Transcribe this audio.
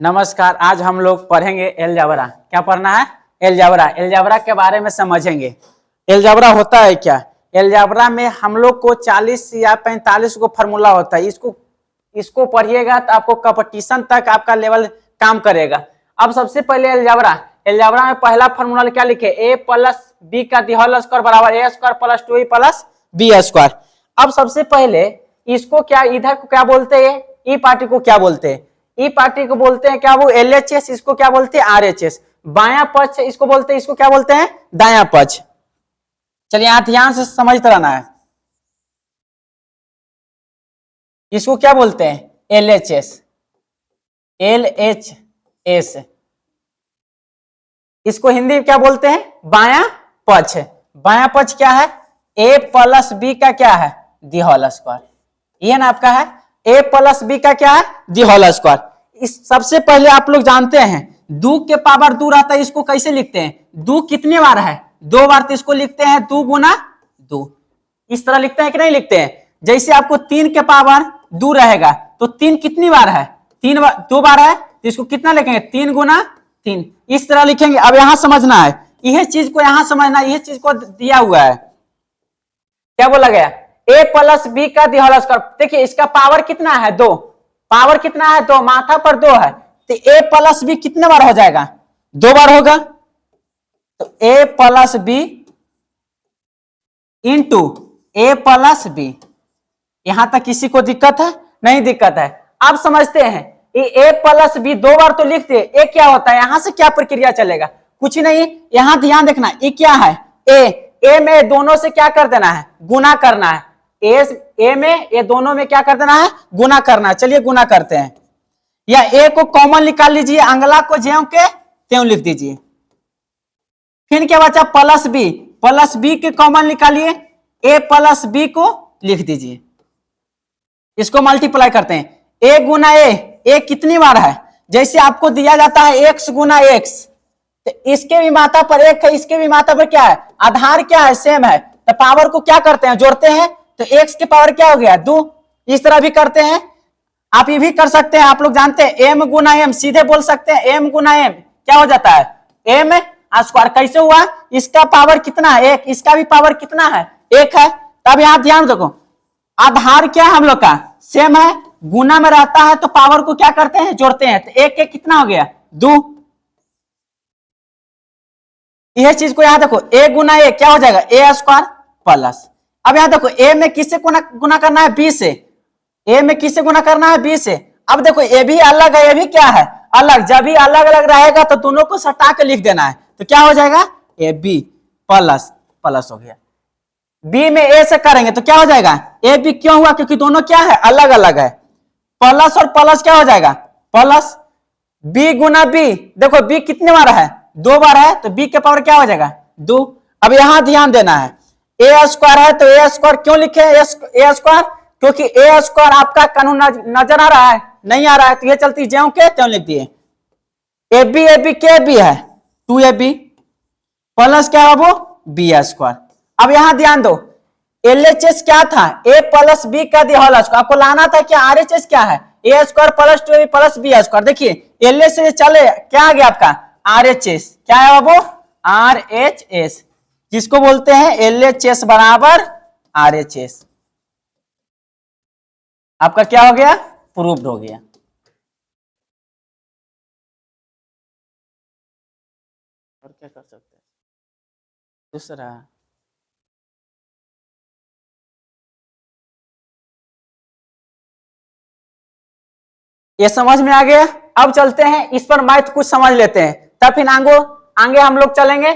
नमस्कार। आज हम लोग पढ़ेंगे एलजाबरा। क्या पढ़ना है? एलजाबरा। एलजाबरा के बारे में समझेंगे। एलजाबरा होता है क्या? एलजाबरा में हम लोग को 40 या 45 को फार्मूला होता है। इसको पढ़िएगा तो आपको कंपटीशन तक आपका लेवल काम करेगा। अब सबसे पहले एलजाबरा में पहला फार्मूला क्या लिखे? ए प्लस बी का होल स्क्वायर बराबर A square plus 2 plus B square. अब सबसे पहले इसको क्या, इधर को क्या बोलते हैं? ई पार्टी को क्या बोलते हैं? ई पार्टी को बोलते हैं क्या? वो एलएचएस। इसको क्या बोलते हैं? आरएचएस। बायां पक्ष इसको बोलते हैं, इसको क्या बोलते हैं? दायां पक्ष। चलिए यहां ध्यान से समझते रहना है। इसको क्या बोलते हैं? एलएचएस। एलएचएस। इसको हिंदी में क्या बोलते हैं? बायां पक्ष। बायां पक्ष क्या है? ए प्लस बी का क्या है? The whole square. ये ना आपका है ए प्लस बी का क्या है? The whole square. इस सबसे पहले आप लोग जानते हैं दो के पावर दो रहता है, इसको कैसे लिखते हैं? दो कितने बार है? दो बार, तो इसको लिखते हैं 2 गुना 2। इस तरह लिखते हैं कि नहीं लिखते हैं? जैसे आपको 3 के पावर 2 रहेगा तो 3 कितनी बार है? 3 बार, 2 बार है, तो इसको कितना लिखेंगे? 3 गुना 3। इस तरह लिखेंगे। अब यहां समझना है, यह चीज को यहां समझना, यह चीज को दिया हुआ है, क्या बोला गया? ए प्लस बी का दी होल स्क्वायर। देखिए इसका पावर कितना है? 2। पावर कितना है? 2। माथा पर 2 है, तो ए प्लस बी कितने बार हो जाएगा? 2 बार होगा। तो ए प्लस बी इंटू ए प्लस बी। यहां तक किसी को दिक्कत है? नहीं दिक्कत है। अब समझते हैं ए प्लस बी 2 बार तो लिखते हैं। ए क्या होता है? यहां से क्या प्रक्रिया चलेगा? कुछ नहीं। यहां ध्यान देखना, ए क्या है? ए में दोनों से क्या कर देना है? गुना करना है। ए में ये दोनों में क्या कर देना है? गुना करना है। चलिए गुना करते हैं। या ए को कॉमन निकाल लीजिए, अंगला को ज्यों के त्यों लिख दीजिए। फिर क्या बचा? Plus B. प्लस बी के कॉमन निकालिए, ए प्लस बी को लिख दीजिए। इसको मल्टीप्लाई करते हैं। ए गुना ए कितनी बार है? जैसे आपको दिया जाता है एक्स गुना एक्स, तो इसके भी मात्रा पर एक है, इसके भी मात्रा पर क्या है? आधार क्या है? सेम है। तो पावर को क्या करते हैं? जोड़ते हैं, तो एक्स की पावर क्या हो गया? 2। इस तरह भी करते हैं। आप ये भी कर सकते हैं, आप लोग जानते हैं एम गुना एम, सीधे बोल सकते हैं एम गुना एम क्या हो जाता है? M square. कैसे हुआ? इसका पावर कितना है? 1। इसका भी पावर कितना है? 1 है। तब यहां ध्यान रखो, आधार क्या है हम लोग का? सेम है। गुना में रहता है तो पावर को क्या करते हैं? जोड़ते हैं। तो 1 कितना हो गया? 2। यह चीज को यहां देखो, ए गुना ए क्या हो जाएगा? ए स्क्वायर प्लस। अब यहां देखो ए में किससे गुना करना है? बी से। ए में किससे गुना करना है? बी से। अब देखो ए भी अलग है, ये भी क्या है? अलग। जब भी अलग अलग रहेगा तो दोनों को सटा के लिख देना है। तो क्या हो जाएगा? ए बी प्लस प्लस हो गया। बी में ए से करेंगे तो क्या हो जाएगा? A B. क्यों हुआ? क्योंकि दोनों क्या है? अलग अलग है। प्लस और प्लस क्या हो जाएगा? प्लस। बी गुना बी, देखो बी कितने बार है? 2 बार है, तो बी के पावर क्या हो जाएगा? 2। अब यहां ध्यान देना है, ए स्क्वायर है तो ए स्क्वायर क्यों लिखे? ए स्क्वायर क्योंकि ए स्क्वायर आपका कानून नजर आ रहा है? नहीं आ रहा है, तो ये चलती ज्यों के त्यों लिख दिए। ए बी के बी है 2ab प्लस क्या है वो? B square. अब यहां ध्यान दो, एलएचएस क्या था? ए प्लस बी का दी होल स्क्वायर। आपको लाना था क्या? आरएचएस क्या है? A square plus 2ab plus B square. देखिए एलएच से चले क्या आ गया आपका? आरएचएस। क्या है वो? आरएचएस, जिसको बोलते हैं एलएचएस बराबर आरएचएस। आपका क्या हो गया? प्रूव्ड हो गया। और क्या कर सकते हैं? दूसरा ये समझ में आ गया। अब चलते हैं इस पर मैथ कुछ समझ लेते हैं, तब फिर आगे हम लोग चलेंगे